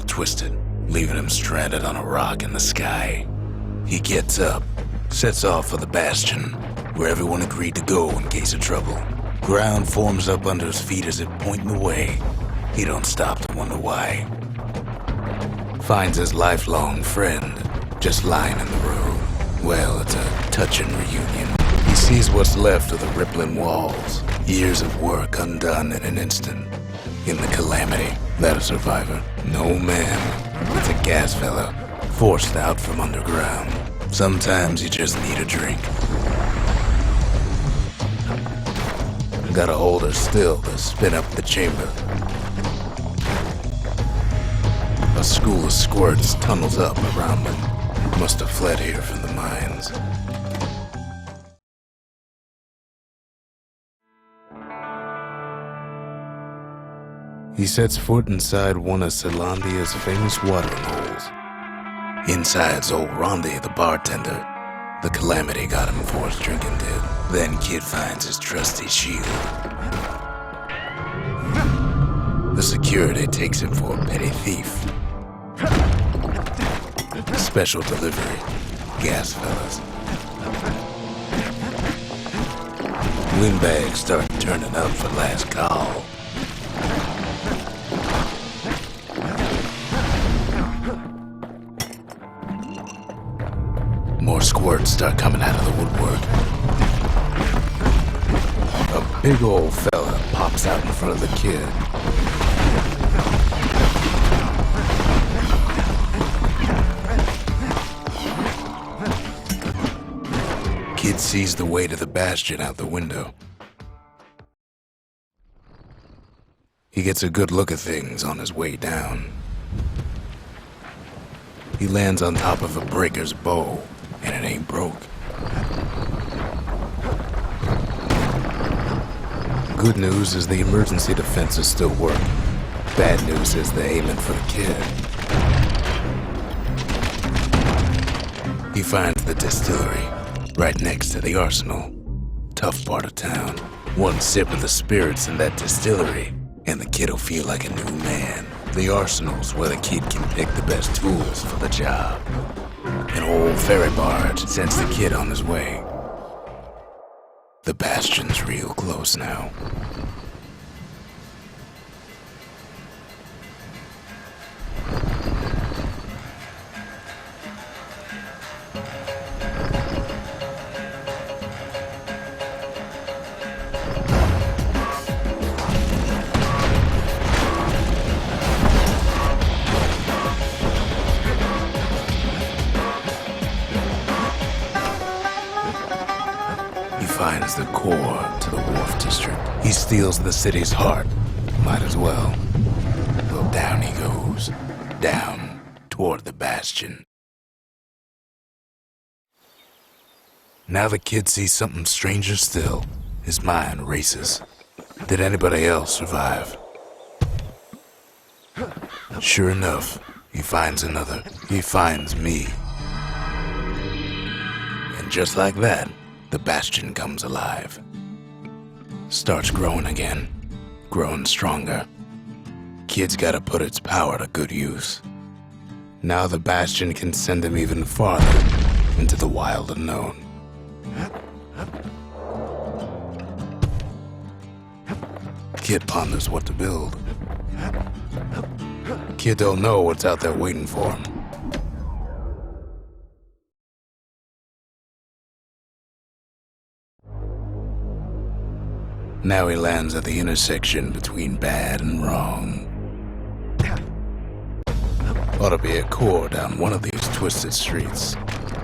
all twisted, leaving him stranded on a rock in the sky. He gets up, sets off for the Bastion, where everyone agreed to go in case of trouble. Ground forms up under his feet as it pointing away. He don't stop to wonder why. Finds his lifelong friend just lying in the road. Well, it's a touching reunion. He sees what's left of the rippling walls. Years of work undone in an instant. In the calamity, that a survivor. No man. It's a gas fella, forced out from underground. Sometimes you just need a drink. Gotta hold her still to spin up the chamber. A school of squirts tunnels up around them. Must have fled here from the mines. He sets foot inside one of Zealandia's famous watering holes. Inside's old Rondi, the bartender. The calamity got him before his drinking did. Then Kid finds his trusty shield. The security takes him for a petty thief. Special delivery. Gas fellas. Windbags start turning up for last call. More squirts start coming out of the woodwork. A big old fella pops out in front of the kid. Kid sees the way to the Bastion out the window. He gets a good look at things on his way down. He lands on top of a breaker's bow, and it ain't broke. Good news is the emergency defenses still work. Bad news is they're aiming for the kid. He finds the distillery, right next to the arsenal. Tough part of town. One sip of the spirits in that distillery, and the kid'll feel like a new man. The arsenal's where the kid can pick the best tools for the job. An old ferry barge sends the kid on his way. The Bastion's real close now. Finds the core to the wharf district. He steals the city's heart. Might as well. Well, down he goes. Down toward the Bastion. Now the kid sees something stranger still. His mind races. Did anybody else survive? Sure enough, he finds another. He finds me. And just like that, the Bastion comes alive. Starts growing again. Growing stronger. Kid's gotta put its power to good use. Now the Bastion can send him even farther into the wild unknown. Kid ponders what to build. Kid don't know what's out there waiting for him. Now he lands at the intersection between bad and wrong. Ought to be a core down one of these twisted streets.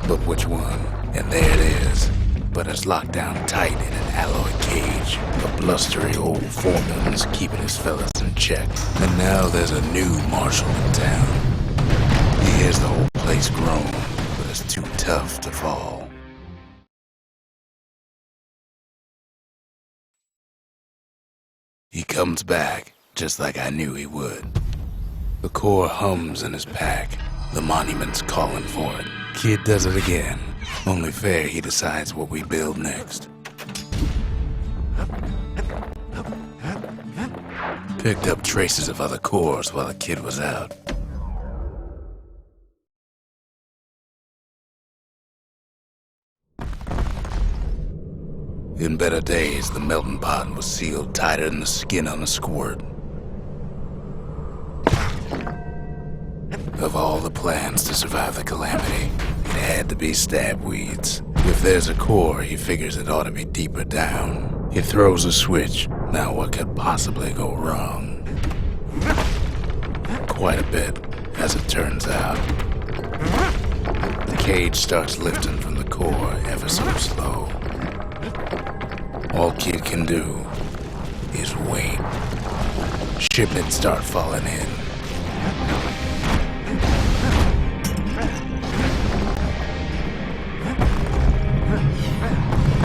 But which one? And there it is. But it's locked down tight in an alloy cage. A blustery old foreman is keeping his fellas in check. And now there's a new marshal in town. He hears the whole place groan, but it's too tough to fall. He comes back, just like I knew he would. The core hums in his pack. The monument's calling for it. Kid does it again. Only fair he decides what we build next. Picked up traces of other cores while the kid was out. In better days, the melting pot was sealed tighter than the skin on a squirt. Of all the plans to survive the calamity, it had to be stab weeds. If there's a core, he figures it ought to be deeper down. He throws a switch. Now what could possibly go wrong? Quite a bit, as it turns out. The cage starts lifting from the core ever so slow. All Kid can do is wait. Shipments start falling in.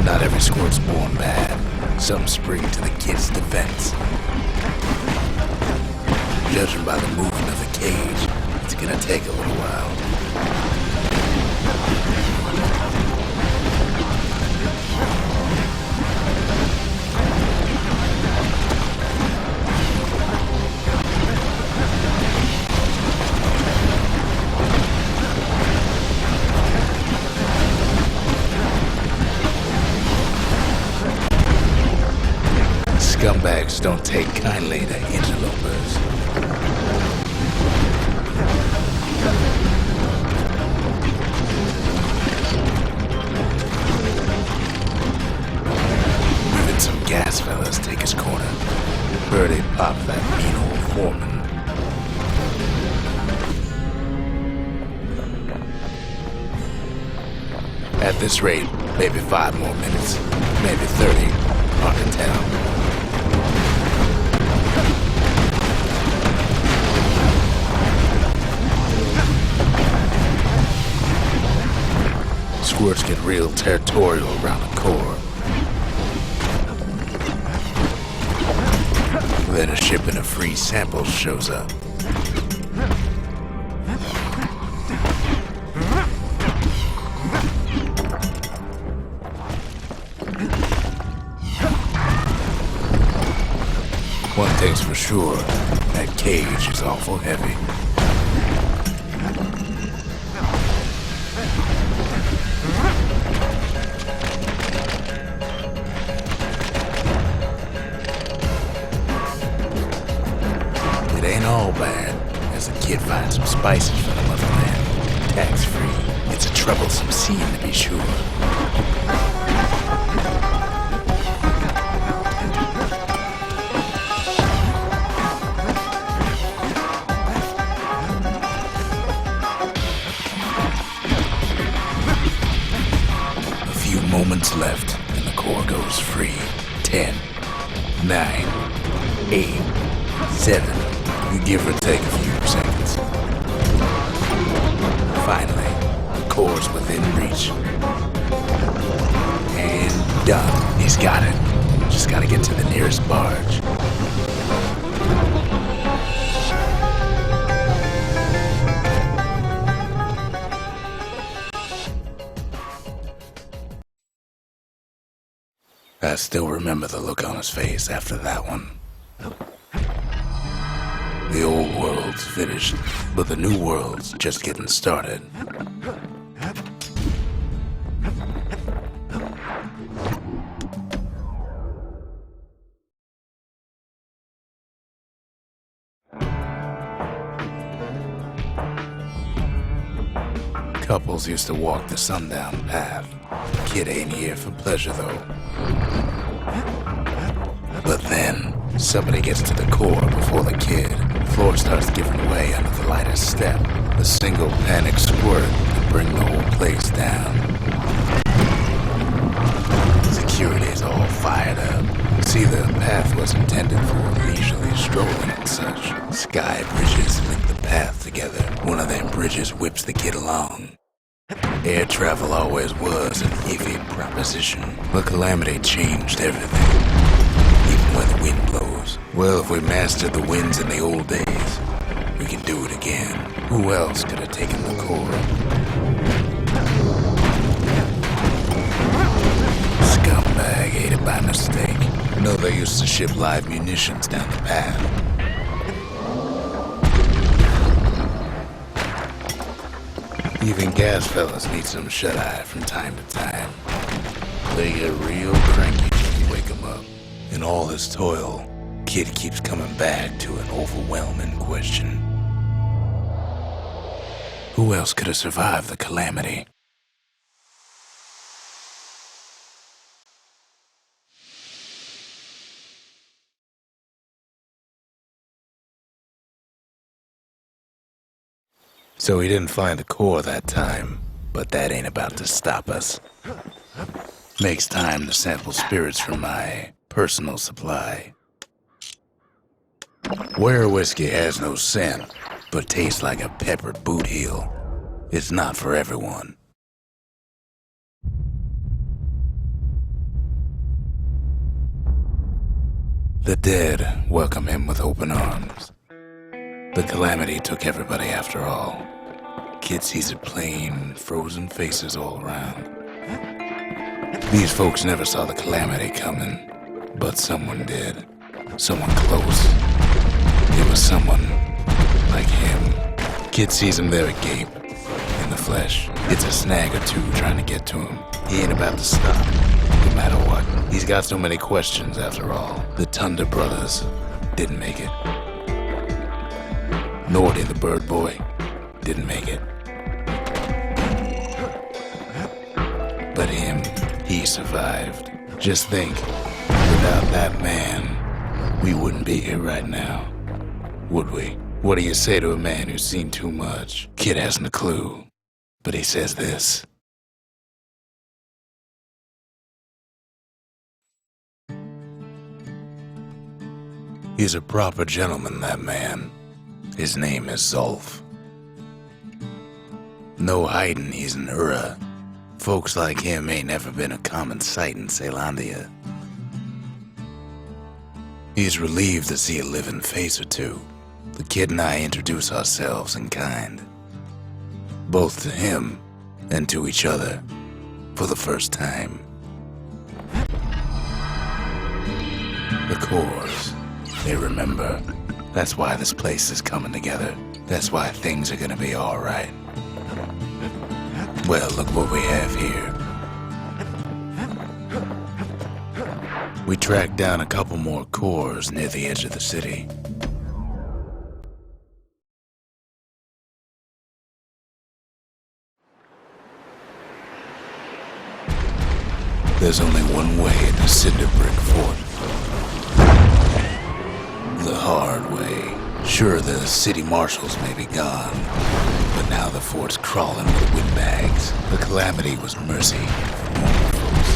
Not every squirt's born bad. Some spring to the Kid's defense. Judging by the movement of the cage, it's gonna take a little while. Scumbags don't take kindly to interlopers. Even some gas fellas take his corner. Birdie popped that mean old foreman. At this rate, maybe 5 more minutes, maybe 30, hard to tell. Squirts get real territorial around the core. Then a shipment of free samples shows up. One thing's for sure, that cage is awful heavy. It ain't all bad, as the Kid finds some spices from the motherland. Tax-free. It's a troublesome scene to be sure. Moments left, and the core goes free. 10, 9, 8, 7. You give or take a few seconds. Finally, the core's within reach. And done. He's got it. Just gotta get to the nearest barge. I still remember the look on his face after that one. The old world's finished, but the new world's just getting started. Couples used to walk the sundown path. Kid ain't here for pleasure, though. But then, somebody gets to the core before the Kid. The floor starts giving way under the lightest step. A single panic squirt can bring the whole place down. Security's all fired up. See, the path was intended for leisurely strolling and such. Sky bridges link the path together. One of them bridges whips the Kid along. Air travel always was an iffy proposition, but calamity changed everything. Even when the wind blows. Well, if we mastered the winds in the old days, we can do it again. Who else could have taken the core? Scumbag ate it by mistake. No, they used to ship live munitions down the path. Even gas fellas need some shut-eye from time to time. they get real cranky when you wake them up. In all his toil, Kid keeps coming back to an overwhelming question. Who else could have survived the calamity? So he didn't find a core that time, but that ain't about to stop us. Makes time to sample spirits from my personal supply. Where whiskey has no scent, but tastes like a peppered boot heel, it's not for everyone. The dead welcome him with open arms. The calamity took everybody after all. Kid sees it plain, frozen faces all around. These folks never saw the calamity coming, but someone did. Someone close. It was someone like him. Kid sees him there agape, in the flesh. It's a snag or two trying to get to him. He ain't about to stop, no matter what. He's got so many questions after all. The Thunder brothers didn't make it. Nordy the bird boy didn't make it. But him, he survived. Just think, without that man, we wouldn't be here right now, would we? What do you say to a man who's seen too much? Kid hasn't a clue, but he says this. He's a proper gentleman, that man. His name is Zolf. No hiding he's an Ura. Folks like him ain't never been a common sight in Celandia. He's relieved to see a living face or two. The kid and I introduce ourselves in kind. Both to him and to each other for the first time. The cores, they remember. That's why this place is coming together. That's why things are gonna be alright. Well, look what we have here. We tracked down a couple more cores near the edge of the city. There's only one way to Cinderbrick Fort. The hard way. Sure, the city marshals may be gone, but now the fort's crawling with windbags. The calamity was mercy for normal folks.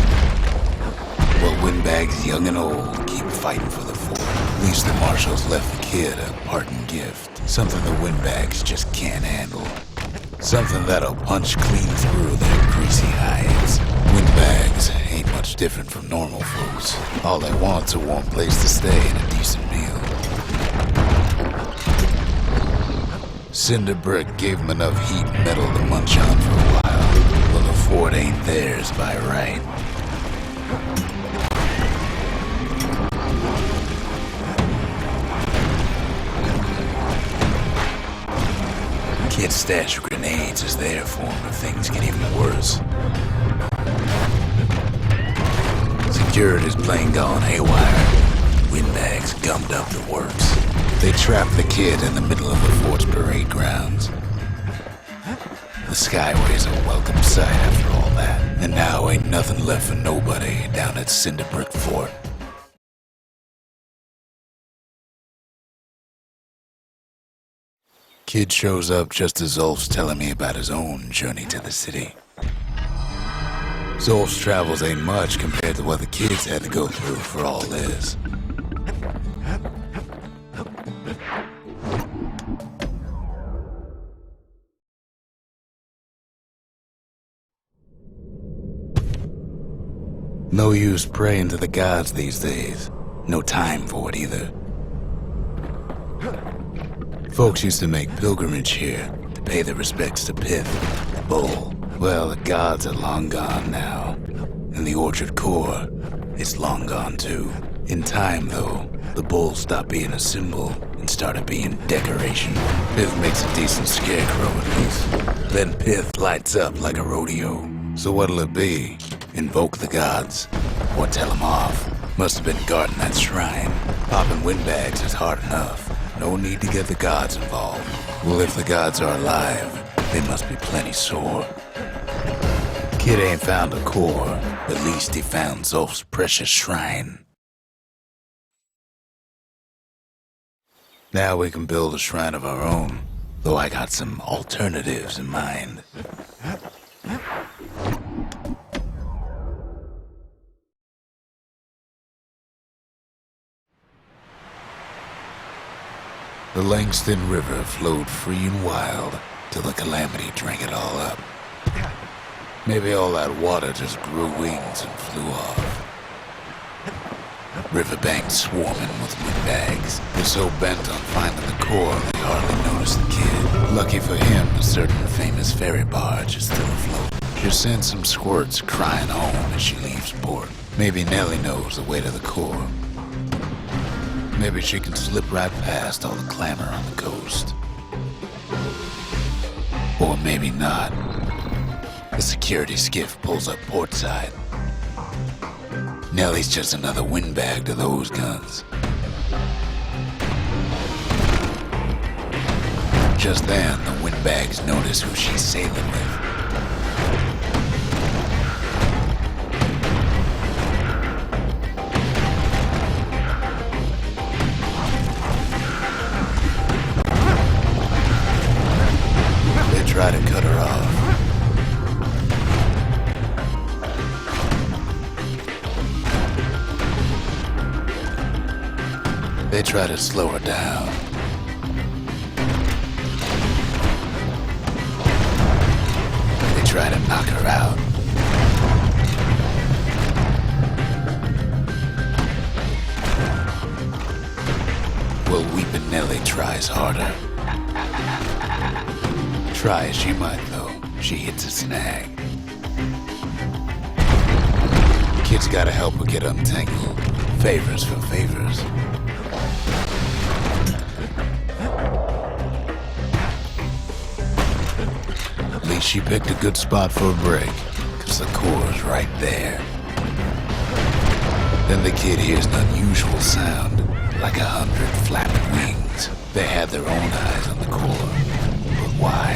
While windbags young and old keep fighting for the fort, at least the marshals left the kid a parting gift. Something the windbags just can't handle. Something that'll punch clean through their greasy hides. Windbags ain't much different from normal folks. All they want's a warm place to stay and a decent meal. Cinderbrick gave them enough heat and metal to munch on for a while. Well, the fort ain't theirs by right. Kid's stash of grenades is there for him if things get even worse. Security's plain gone haywire. Windbags gummed up the works. They trapped the kid in the middle of the fort's parade grounds. The Skyway's a welcome sight after all that. And now ain't nothing left for nobody down at Cinderbrick Fort. Kid shows up just as Zolf's telling me about his own journey to the city. Zolf's travels ain't much compared to what the kids had to go through for all this. No use praying to the gods these days. No time for it either. Folks used to make pilgrimage here to pay their respects to Pith, the bull. Well, the gods are long gone now. And the orchard core is long gone too. In time, though, the bull stopped being a symbol and started being decoration. Pith makes a decent scarecrow at least. Then Pith lights up like a rodeo. So what'll it be? invoke the gods, or tell them off. Must have been guarding that shrine. Popping windbags is hard enough. No need to get the gods involved. Well, if the gods are alive, they must be plenty sore. Kid ain't found a core, at least he found Zolf's precious shrine. Now we can build a shrine of our own, though I got some alternatives in mind. The Langston River flowed free and wild till the calamity drank it all up. Maybe all that water just grew wings and flew off. Riverbank swarming with windbags. They're so bent on finding the core, they hardly notice the kid. Lucky for him, a certain famous ferry barge is still afloat. She'll send some squirts crying home as she leaves port. Maybe Nellie knows the way to the core. Maybe she can slip right past all the clamor on the coast. Or maybe not. The security skiff pulls up portside. Nellie's just another windbag to those guns. Just then, the windbags notice who she's sailing with. They try to cut her off. They try to slow her down. They try to knock her out. Well, Weepin' Nellie tries harder. Try as she might, though, she hits a snag. Kid's gotta help her get untangled. Favors for favors. At least she picked a good spot for a break, 'cause the core's right there. Then the kid hears an unusual sound, like 100 flapping wings. They had their own eyes on the core. But why?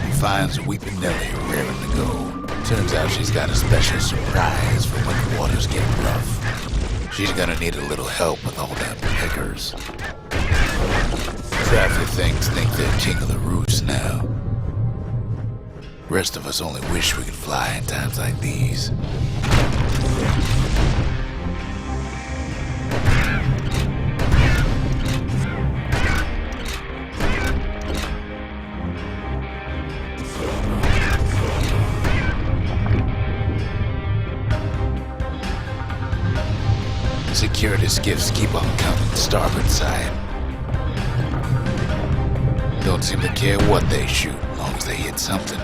He finds Weepin' Nellie raring to go. Turns out she's got a special surprise for when the waters get rough. She's gonna need a little help with all them pickers. Crafty things think they're king of the roost now. Rest of us only wish we could fly in times like these. Security skiffs keep on coming starboard side. Don't seem to care what they shoot, as long as they hit something.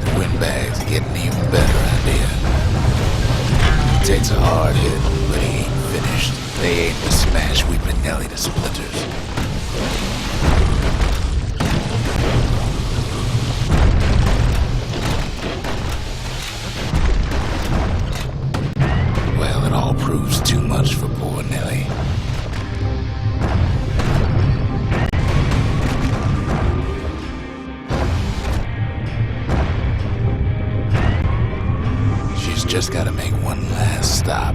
The windbags are getting an even better idea. He takes a hard hit, but he ain't finished. They aim to smash Weepin' Nellie to splinters. Well, it all proves too much for poor Nellie. She's just gotta make one last stop.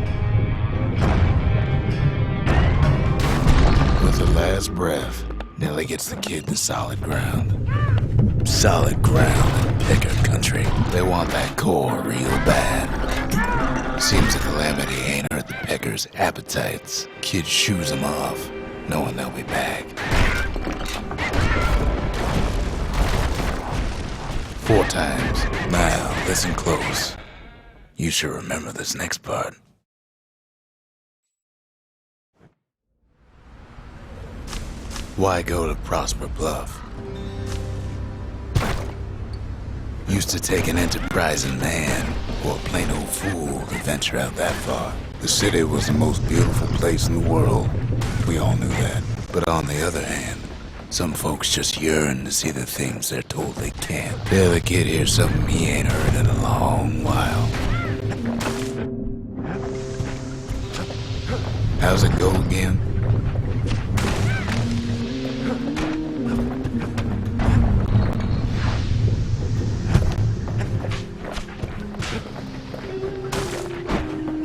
With her last breath, Nellie gets the kid to solid ground. Solid ground in picker country. They want that core real bad. Seems the calamity ain't hurt the pickers' appetites. Kid shoos them off, knowing they'll be back. 4 times. Now, listen close. You should remember this next part. Why go to Prosper Bluff? Used to take an enterprising man or a plain old fool to venture out that far. The city was the most beautiful place in the world. We all knew that. But on the other hand, some folks just yearn to see the things they're told they can't. The other kid hears something he ain't heard in a long while. How's it go again?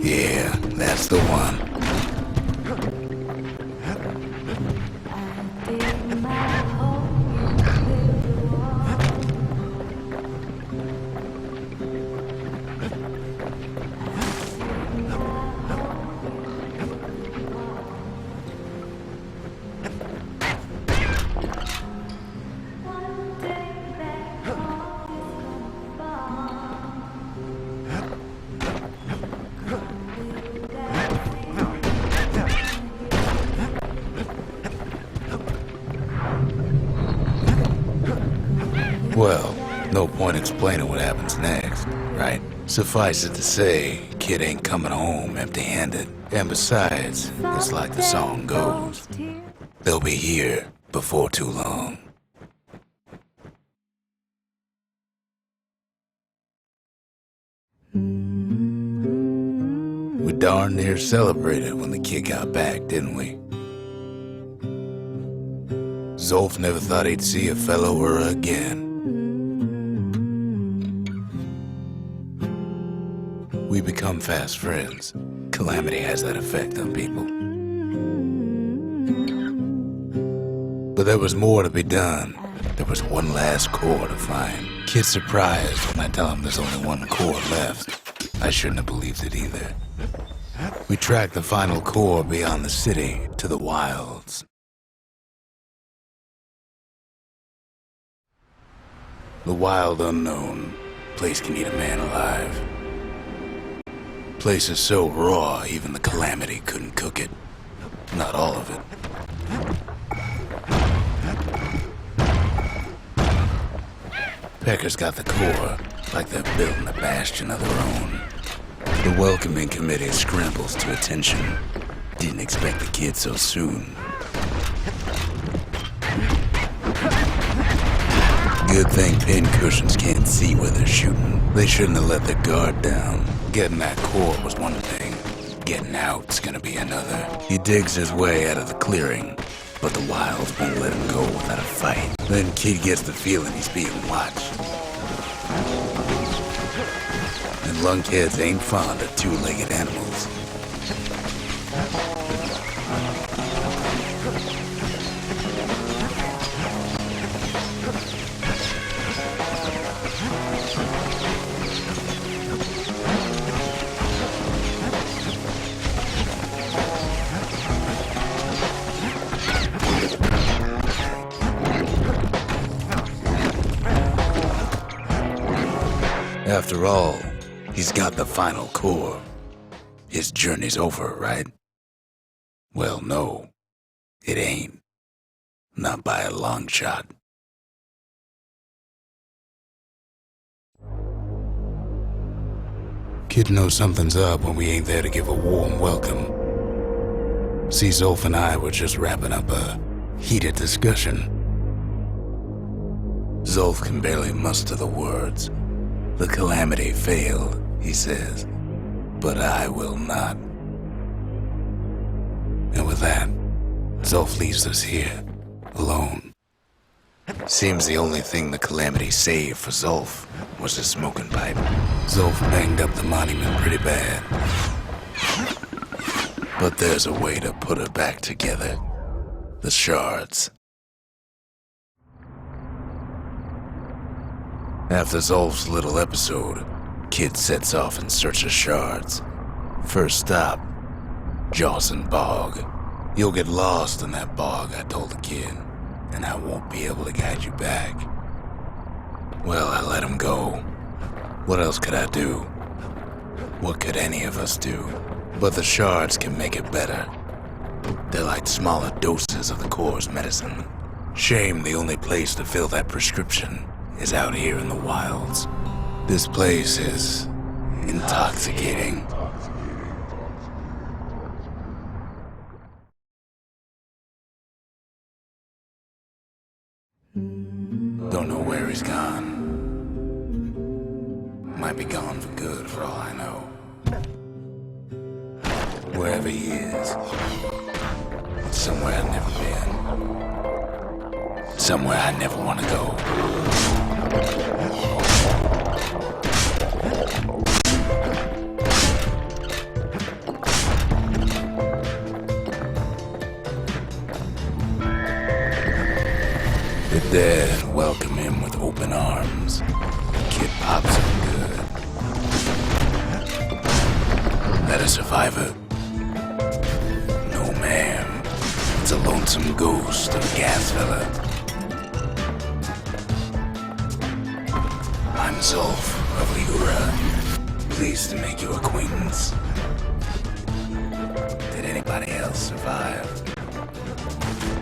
Yeah, that's the one. Well, no point explaining what happens next, right? Suffice it to say, kid ain't coming home empty-handed. And besides, it's like the song goes, they'll be here before too long. We darn near celebrated when the kid got back, didn't we? Zolf never thought he'd see a fellow or again. We become fast friends. Calamity has that effect on people. But there was more to be done. There was one last core to find. Kid's surprised when I tell him there's only one core left. I shouldn't have believed it either. We tracked the final core beyond the city to the wilds. The wild unknown. Place can eat a man alive. Place is so raw, even the Calamity couldn't cook it. Not all of it. Pecker's got the core, like they're building a bastion of their own. The welcoming committee scrambles to attention. Didn't expect the kid so soon. Good thing pincushions can't see where they're shooting. They shouldn't have let their guard down. Getting that core was one thing. Getting out's gonna be another. He digs his way out of the clearing, but the wilds won't let him go without a fight. Then kid gets the feeling he's being watched. And lunkheads ain't fond of two-legged animals. After all, he's got the final core. His journey's over, right? Well, no, it ain't. Not by a long shot. Kid knows something's up when we ain't there to give a warm welcome. See, Zolf and I were just wrapping up a heated discussion. Zolf can barely muster the words. The Calamity failed, he says, but I will not. And with that, Zolf leaves us here, alone. Seems the only thing the Calamity saved for Zolf was his smoking pipe. Zolf banged up the monument pretty bad. But there's a way to put it back together. The shards. After Zolf's little episode, Kid sets off in search of shards. First stop, Jawson Bog. You'll get lost in that bog, I told the kid, and I won't be able to guide you back. Well, I let him go. What else could I do? What could any of us do? But the shards can make it better. They're like smaller doses of the core's medicine. Shame the only place to fill that prescription is out here in the wilds. This place is intoxicating. he's gone. Might be gone for good for all I know. Wherever he is, it's somewhere I've never been. Somewhere I never want to go. The dead welcome him with open arms. The kid pops him good. That a survivor? No, ma'am. It's a lonesome ghost of a gas fella. I'm Zolf of Ligura. Pleased to make your acquaintance. Did anybody else survive?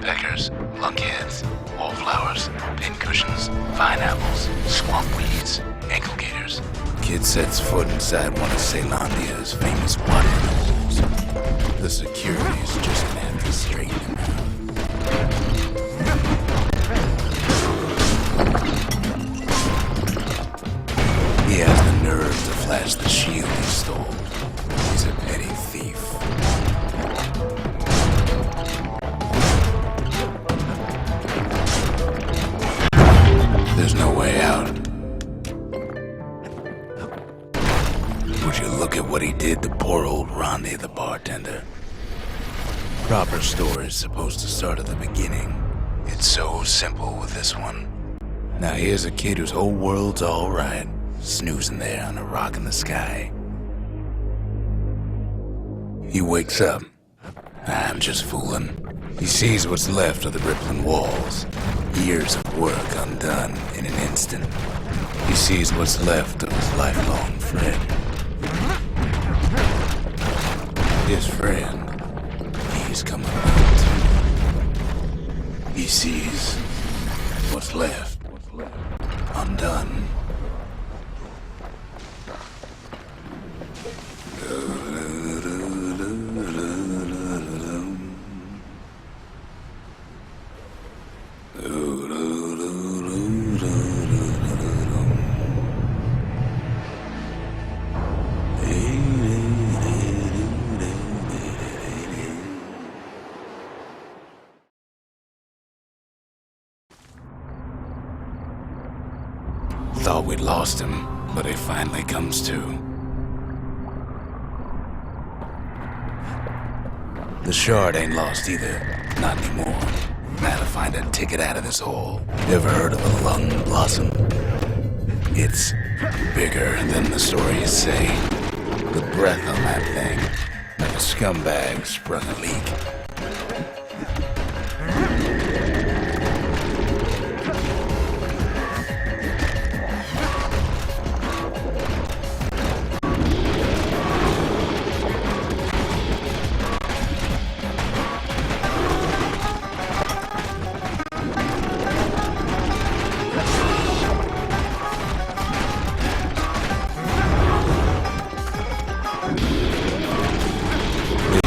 Peckers, lunkheads, wallflowers, pincushions, vine apples, swamp weeds, ankle gators. Kid sets foot inside one of Ceylondia's famous watering holes. The security's just gonna have to straighten him out. He has the nerve to flash the shield he stole. He's a petty thief. There's no way out. Would you look at what he did to poor old Rondi the bartender? Proper story is supposed to start at the beginning. It's so simple with this one. Now here's a kid whose whole world's alright, snoozing there on a rock in the sky. He wakes up. I'm just fooling. He sees what's left of the rippling walls. Years of work undone in an instant. He sees what's left of his lifelong friend. His friend, he's coming back to. He sees what's left undone. Thought we'd lost him, but he finally comes to. The shard ain't lost either. Not anymore. Gotta find a ticket out of this hole. Ever heard of a lung blossom? It's bigger than the stories say. The breath on that thing, like a scumbag sprung a leak.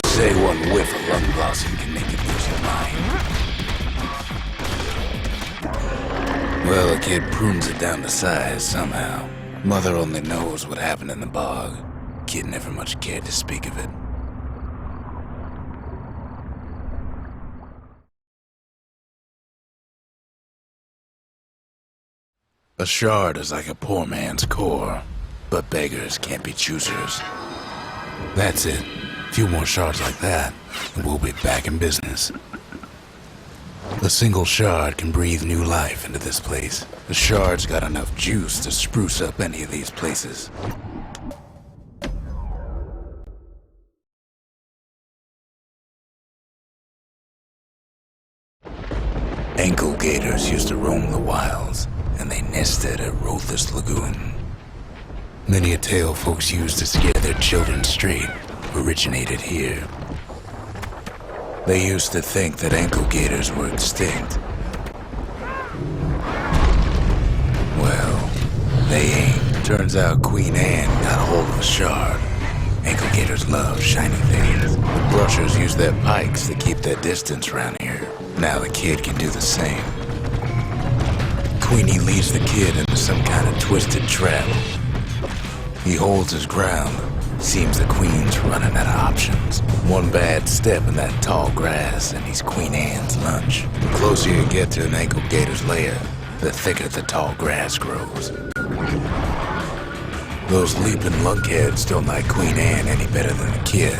Say one whiff of lung blossom can make you lose your mind. Well, the kid prunes it down to size somehow. Mother only knows what happened in the bog. Kid never much cared to speak of it. A shard is like a poor man's core, but beggars can't be choosers. That's it. A few more shards like that, and we'll be back in business. A single shard can breathe new life into this place. The shard's got enough juice to spruce up any of these places. Ankle gators used to roam the wilds, and they nested at Rothus Lagoon. Many a tale folks used to scare their children straight originated here. They used to think that ankle gators were extinct. Well, they ain't. Turns out Queen Anne got a hold of a shard. Ankle gators love shiny things. The brushers use their pikes to keep their distance around here. Now the kid can do the same. Queenie leads the kid into some kind of twisted trap. He holds his ground. Seems the Queen's running out of options. One bad step in that tall grass and he's Queen Anne's lunch. The closer you get to an ankle gator's lair, the thicker the tall grass grows. Those leaping lunkheads don't like Queen Anne any better than the kid.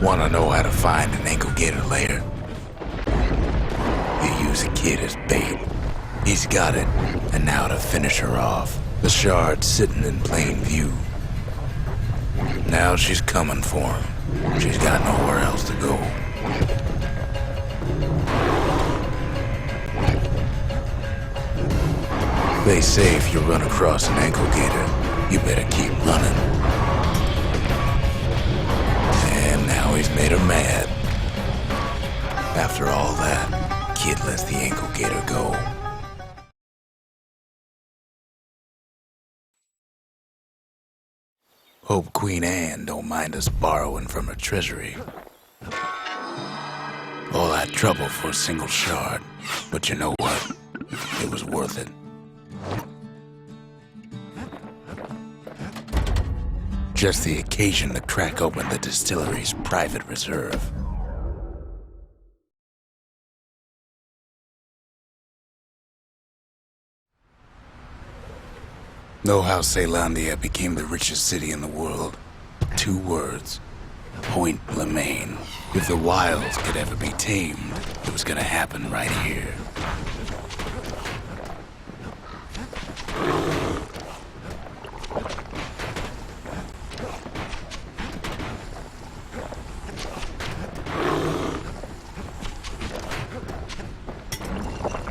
Wanna know how to find an ankle gator lair? You use a kid as bait. He's got it, and now to finish her off. The shard's sitting in plain view. Now she's coming for him. She's got nowhere else to go. They say if you run across an ankle gator, you better keep running. And now he's made her mad. After all that, kid lets the ankle gator go. Hope Queen Anne don't mind us borrowing from her treasury. All that trouble for a single shard, but you know what? It was worth it. Just the occasion to crack open the distillery's private reserve. Know how Caelondia became the richest city in the world? 2 words. Point Lemaine. If the wilds could ever be tamed, it was gonna happen right here.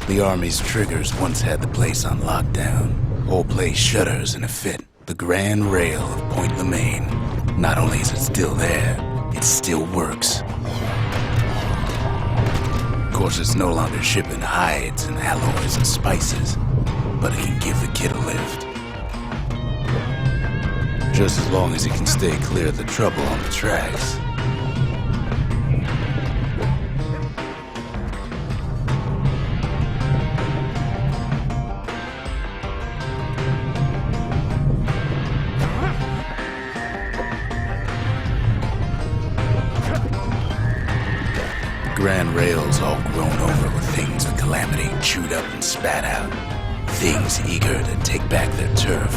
The army's triggers once had the place on lockdown. Whole place shudders in a fit. The Grand Rail of Point Lemaine. Not only is it still there, it still works. Of course, it's no longer shipping hides and alloys and spices, but it can give the kid a lift. Just as long as he can stay clear of the trouble on the tracks. Grand Rail's all grown over with things of calamity chewed up and spat out. Things eager to take back their turf.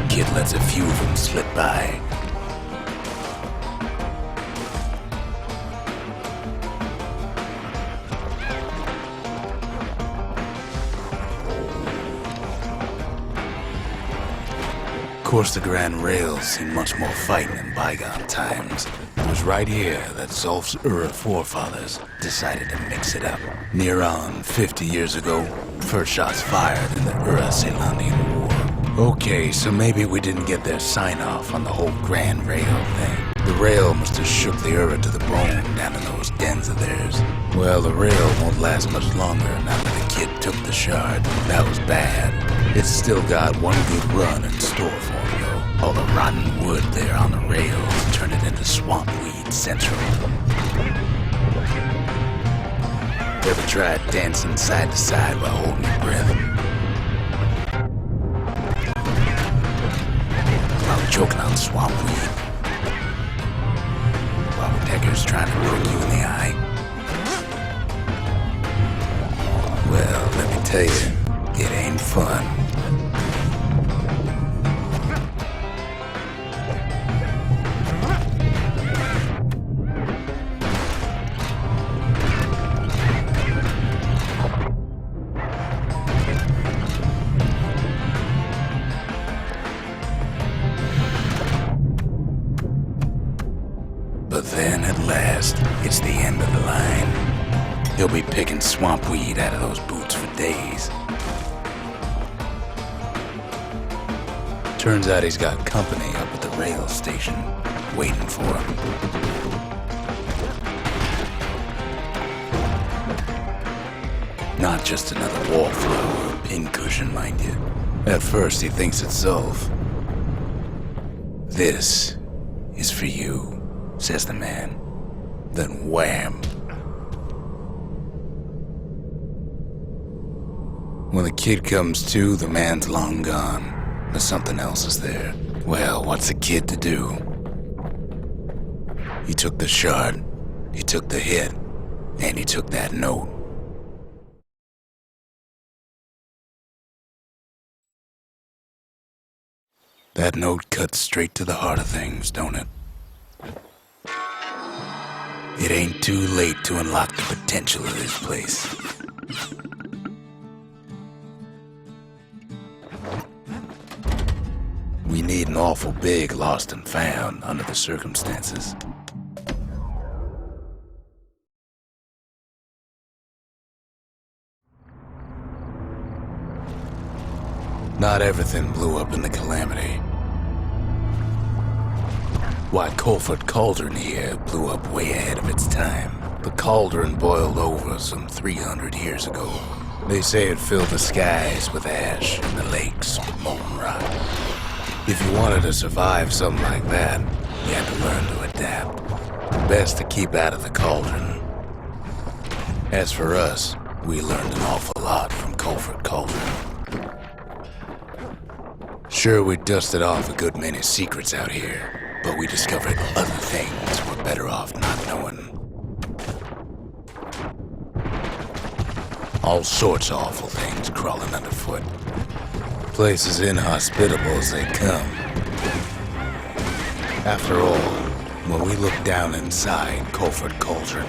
Kid lets a few of them slip by. Of course, the Grand Rail's seen much more fighting in bygone times. It was right here that Zulf's Ura forefathers decided to mix it up. Near on 50 years ago, first shots fired in the Ura-Caelondian War. Okay, so maybe we didn't get their sign-off on the whole Grand Rail thing. The rail must have shook the Ura to the bone down in those dens of theirs. Well, the rail won't last much longer now that the kid took the shard. That was bad. It's still got one good run in store for it, though. All the rotten wood there on the rails turned it into swamp weed central. Ever tried dancing side to side while holding your breath? Choking on swamp weed while Pecker's trying to look you in the eye. Well, let me tell you, it ain't fun. But then, at last, it's the end of the line. He'll be picking swamp weed out of those boots for days. Turns out he's got company up at the rail station, waiting for him. Not just another wallflower or pincushion, mind you. At first he thinks it's Zulf. "This is for you," says the man. Then wham! When the kid comes to, the man's long gone. But something else is there. Well, what's a kid to do? He took the shard, he took the hit, and he took that note. That note cuts straight to the heart of things, don't it? It ain't too late to unlock the potential of this place. We need an awful big lost and found under the circumstances. Not everything blew up in the calamity. Why, Colford Cauldron here blew up way ahead of its time. The cauldron boiled over some 300 years ago. They say it filled the skies with ash and the lakes with molten rock. If you wanted to survive something like that, you had to learn to adapt. Best to keep out of the cauldron. As for us, we learned an awful lot from Colford Cauldron. Sure, we dusted off a good many secrets out here, but we discovered other things we're better off not knowing. All sorts of awful things crawling underfoot. Place as inhospitable as they come. After all, when we look down inside Colford Cauldron,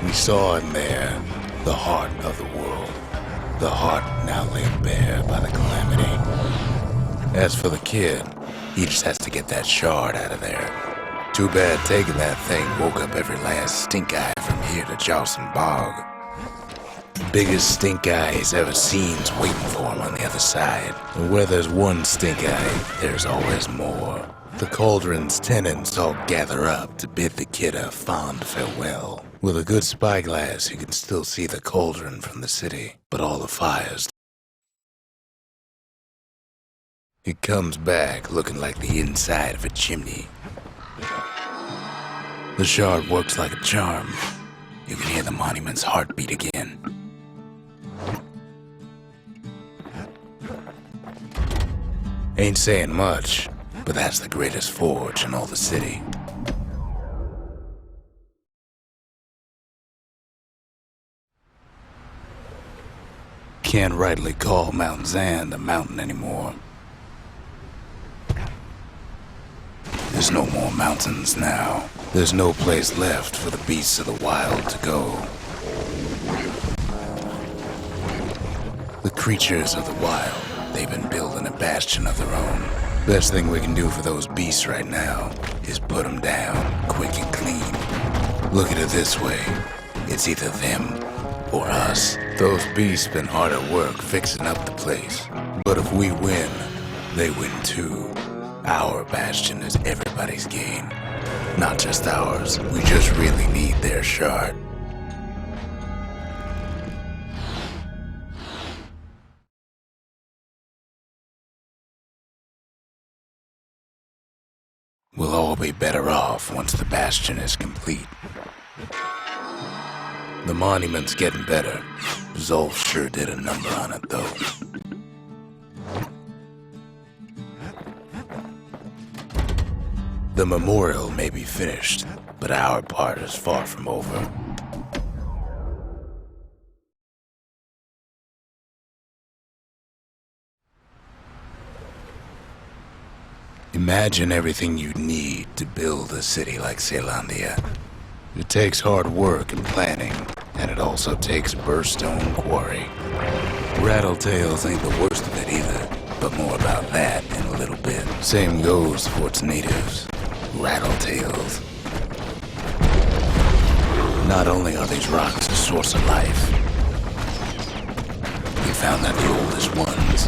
we saw in there the heart of the world. The heart now laid bare by the calamity. As for the kid, he just has to get that shard out of there. Too bad taking that thing woke up every last stink eye from here to Jawson Bog. The biggest stink eye he's ever seen's waiting for him on the other side. And where there's one stink eye, there's always more. The cauldron's tenants all gather up to bid the kid a fond farewell. With a good spyglass, you can still see the cauldron from the city, but all the fires. It comes back looking like the inside of a chimney. The shard works like a charm. You can hear the monument's heartbeat again. Ain't saying much, but that's the greatest forge in all the city. Can't rightly call Mount Zand a mountain anymore. There's no more mountains now. There's no place left for the beasts of the wild to go. The creatures of the wild, they've been building a bastion of their own. Best thing we can do for those beasts right now is put them down, quick and clean. Look at it this way. It's either them or us. Those beasts been hard at work fixing up the place. But if we win, they win too. Our bastion is everybody's gain. Not just ours. We just really need their shard. We'll all be better off once the bastion is complete. The monument's getting better. Zulf sure did a number on it, though. The memorial may be finished, but our part is far from over. Imagine everything you'd need to build a city like Caelondia. It takes hard work and planning, and it also takes Burstone Quarry. Rattletails ain't the worst of it either, but more about that in a little bit. Same goes for its natives, Rattletails. Not only are these rocks a source of life, if found that the oldest ones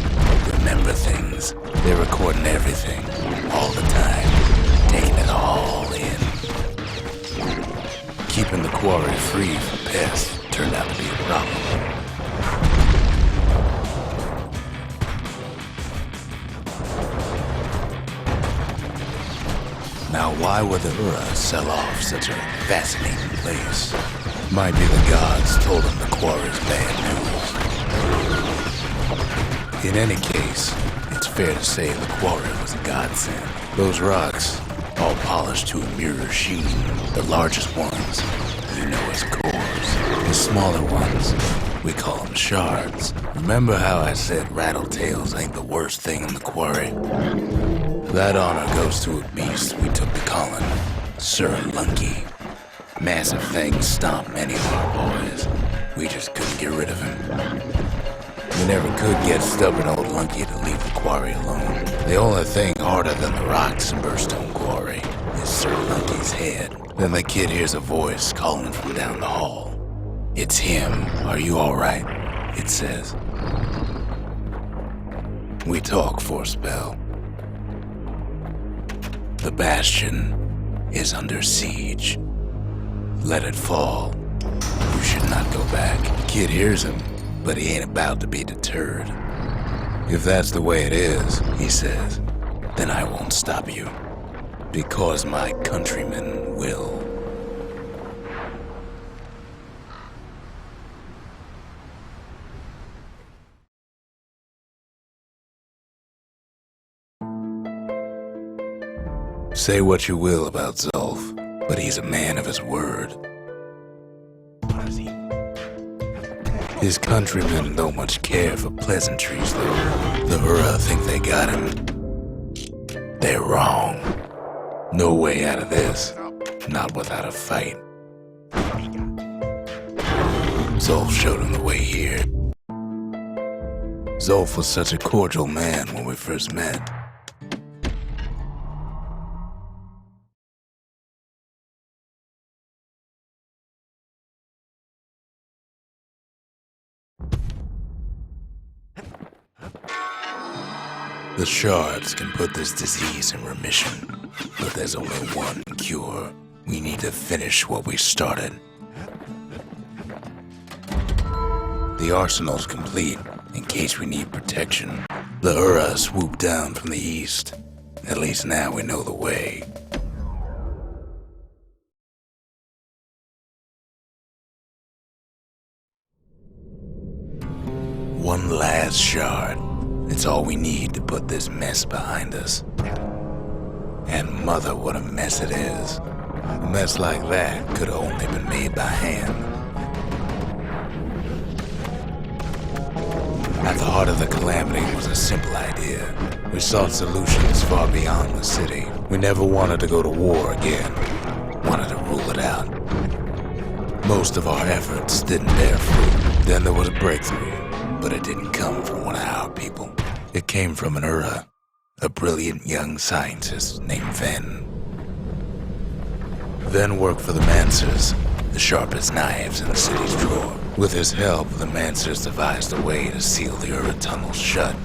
remember things. They're recording everything, all the time, taking it all in. Keeping the quarry free from pests turned out to be a problem. Now, why would the Ura sell off such a fascinating place? Might be the gods told them the quarry's bad news. In any case, it's fair to say the quarry was a godsend. Those rocks, all polished to a mirror sheen, the largest ones, you know as cores. The smaller ones, we call them shards. Remember how I said rattletails ain't the worst thing in the quarry? That honor goes to a beast we took to Colin, Sir Lunky. Massive things stomped many of our boys. We just couldn't get rid of him. We never could get stubborn old Lunky to leave the quarry alone. The only thing harder than the rocks in Burstone Quarry is Sir Lunky's head. Then the kid hears a voice calling from down the hall. It's him. Are you all right? It says. We talk for a spell. The Bastion is under siege. Let it fall. You should not go back. Kid hears him, but he ain't about to be deterred. If that's the way it is, he says, then I won't stop you. Because my countrymen will. Say what you will about Zulf, but he's a man of his word. His countrymen don't much care for pleasantries, though. The Ura think they got him. They're wrong. No way out of this, not without a fight. Zulf showed him the way here. Zulf was such a cordial man when we first met. The shards can put this disease in remission, but there's only one cure. We need to finish what we started. The arsenal's complete, in case we need protection. The Ura swooped down from the east. At least now we know the way. One last shard. It's all we need to put this mess behind us. And mother, what a mess it is. A mess like that could have only been made by hand. At the heart of the calamity was a simple idea. We sought solutions far beyond the city. We never wanted to go to war again. Wanted to rule it out. Most of our efforts didn't bear fruit. Then there was a breakthrough, but it didn't come from one of our people. It came from an Ura, a brilliant young scientist named Ven. Ven worked for the Mancers, the sharpest knives in the city's drawer. With his help, the Mancers devised a way to seal the Ura tunnels shut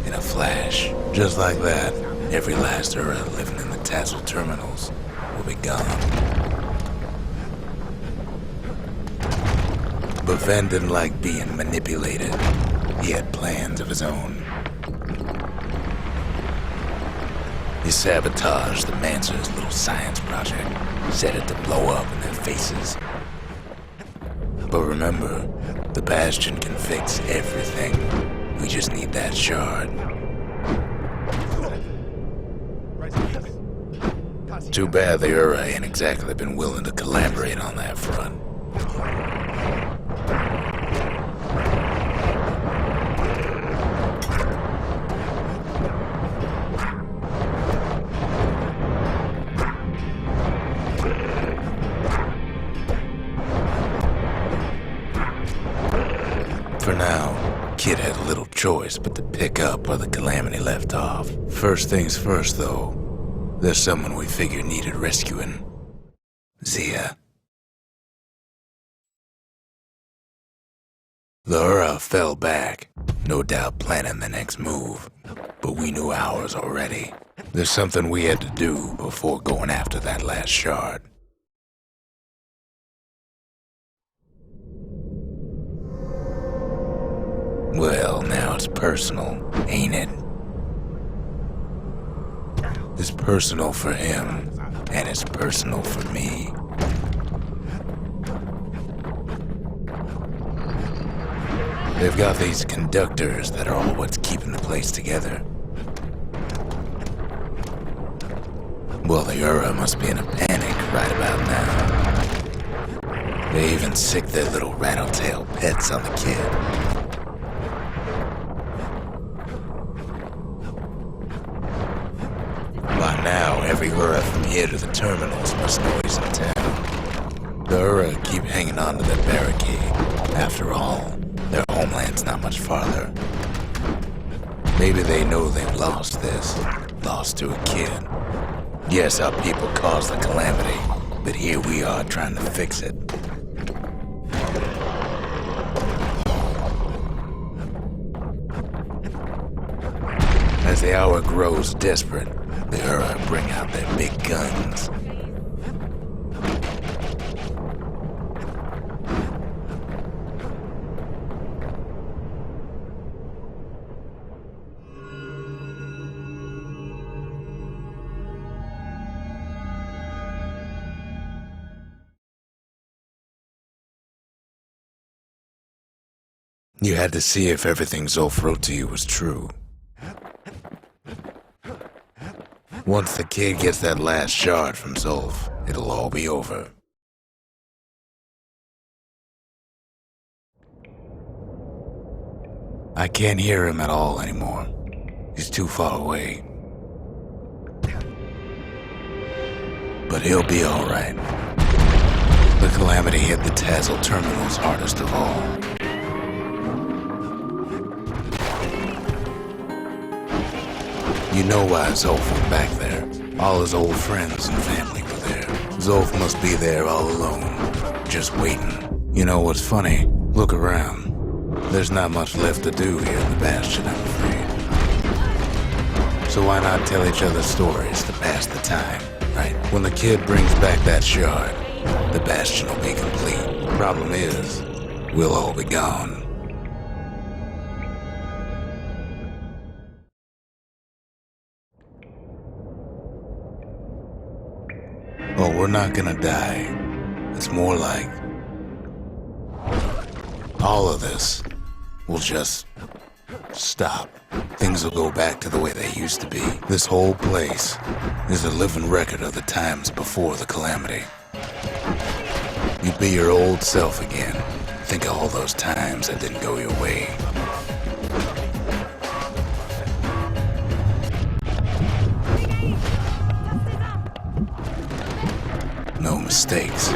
in a flash. Just like that, every last Ura living in the Tassel terminals will be gone. But Ven didn't like being manipulated. He had plans of his own. He sabotaged the Mancer's little science project, set it to blow up in their faces. But remember, the Bastion can fix everything. We just need that shard. Too bad the Ura ain't exactly been willing to collaborate on that front. For now, Kid had little choice but to pick up where the calamity left off. First things first, though, there's someone we figured needed rescuing. Zia. The Ura fell back, no doubt planning the next move, but we knew ours already. There's something we had to do before going after that last shard. Well, now it's personal, ain't it? It's personal for him, and it's personal for me. They've got these conductors that are all what's keeping the place together. Well, the Ura must be in a panic right about now. They even sick their little rattletail pets on the kid. By now, every Ura from here to the terminals must know he's in town. The Ura keep hanging on to their barricade. After all, their homeland's not much farther. Maybe they know they've lost this. Lost to a kid. Yes, our people caused the calamity, but here we are trying to fix it. As the hour grows desperate, the Ura bring out their big guns. You had to see if everything Zulf wrote to you was true. Once the kid gets that last shard from Zulf, it'll all be over. I can't hear him at all anymore. He's too far away. But he'll be alright. The calamity hit the Tassel terminals hardest of all. You know why Zulf went back there. All his old friends and family were there. Zulf must be there all alone, just waiting. You know what's funny? Look around. There's not much left to do here in the Bastion, I'm afraid. So why not tell each other stories to pass the time, right? When the kid brings back that shard, the Bastion will be complete. Problem is, we'll all be gone. Oh, we're not gonna die. It's more like all of this will just stop. Things will go back to the way they used to be. This whole place is a living record of the times before the calamity. You'd be your old self again. Think of all those times that didn't go your way. No mistakes.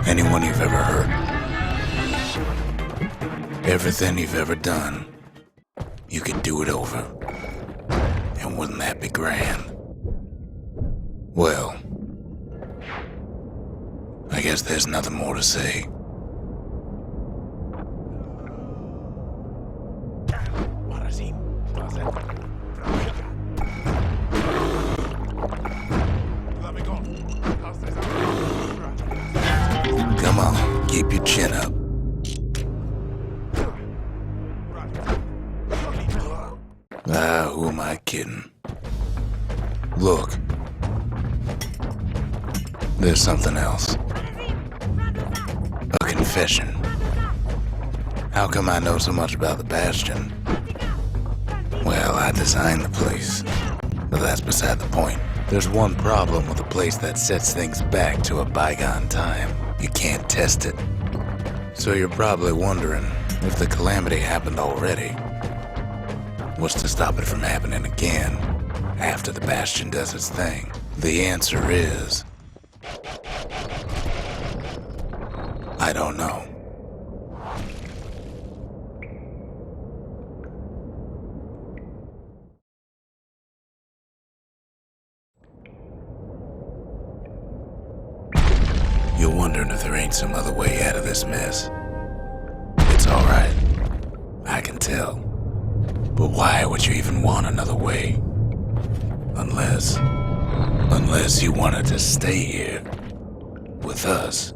Anyone you've ever hurt. Everything you've ever done. You could do it over. And wouldn't that be grand? Well, I guess there's nothing more to say. Come on, keep your chin up. Ah, who am I kidding? Look. There's something else. A confession. How come I know so much about the Bastion? Well, I designed the place. But that's beside the point. There's one problem with a place that sets things back to a bygone time. You can't test it. So you're probably wondering if the calamity happened already. What's to stop it from happening again after the Bastion does its thing? The answer is, I don't know. You're wondering if there ain't some other way out of this mess. It's alright. I can tell. But why would you even want another way? Unless you wanted to stay here with us.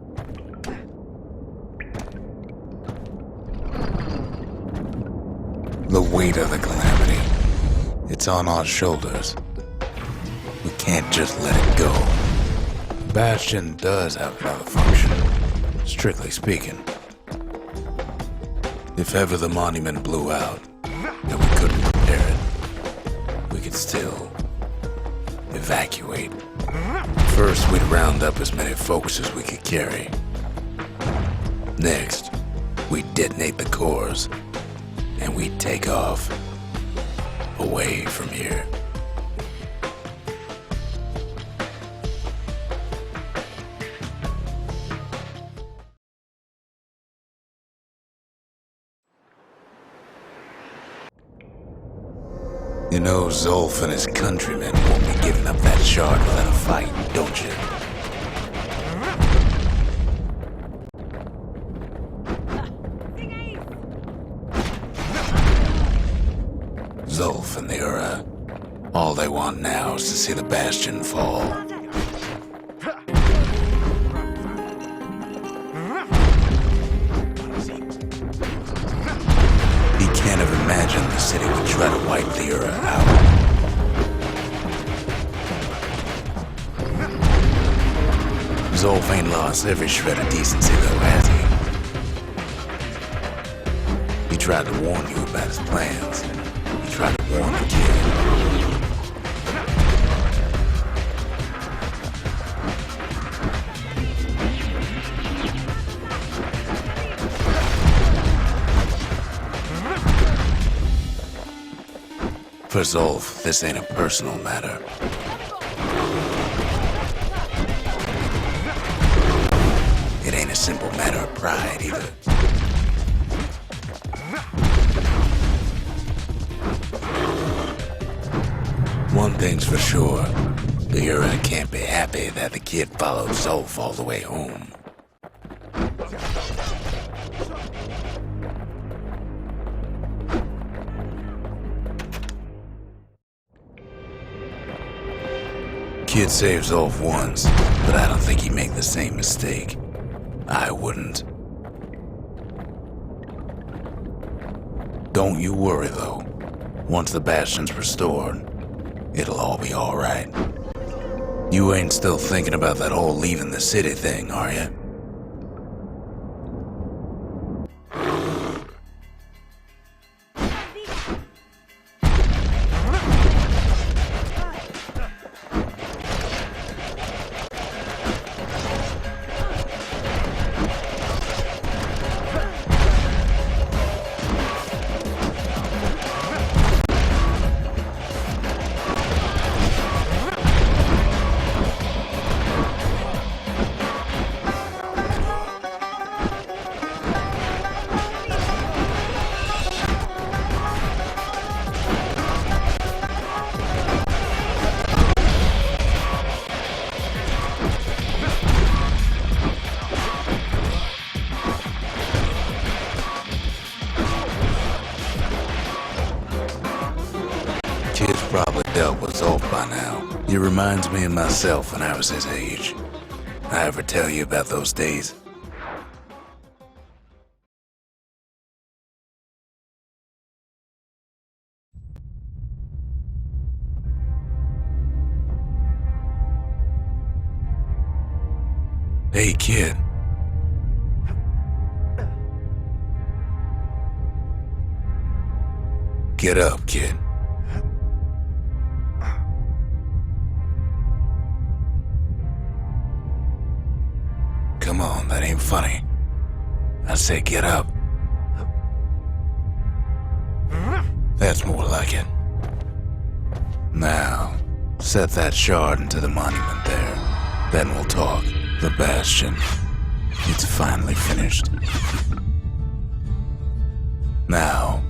The weight of the calamity, it's on our shoulders. We can't just let it go. Bastion does have another function, strictly speaking. If ever the monument blew out and we couldn't repair it, we could still evacuate. First, we'd round up as many folks as we could carry. Next, we'd detonate the cores, and we'd take off away from here. You know Zolf and his countrymen won't be giving up that shard without a fight, don't you? Zolf and the Ura, all they want now is to see the Bastion fall. He can't have imagined the city would try to wipe the Ura out. Zolf ain't lost every shred of decency though, has he? He tried to warn you about his plans. He tried to warn the kid. For Zolf, this ain't a personal matter. It ain't a simple matter of pride either. One thing's for sure, the Ura can't be happy that the kid followed Zolf all the way home. Kid saved Zolf once, but I don't think he'd make the same mistake. I wouldn't. Don't you worry though. Once the Bastion's restored, it'll all be alright. You ain't still thinking about that whole leaving the city thing, are you? Kid's probably dealt with Zolf by now. He reminds me of myself when I was his age. I ever tell you about those days? Hey, kid. Get up, kid. Come on, that ain't funny. I say get up. That's more like it. Now, set that shard into the monument there. Then we'll talk. The Bastion. It's finally finished. Now,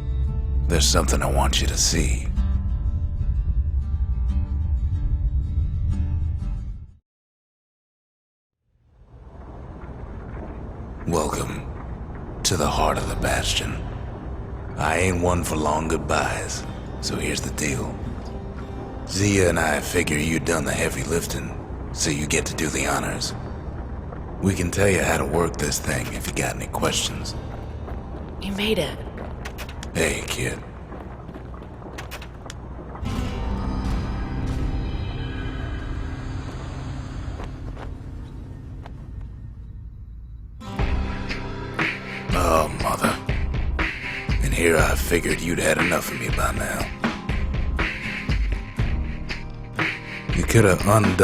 there's something I want you to see. welcome to the heart of the Bastion. I ain't one for long goodbyes, so here's the deal. Zia and I figure you done the heavy lifting, so you get to do the honors. We can tell you how to work this thing if you got any questions. You made it. Hey, kid. Oh, mother. And here I figured you'd had enough of me by now. You could have undone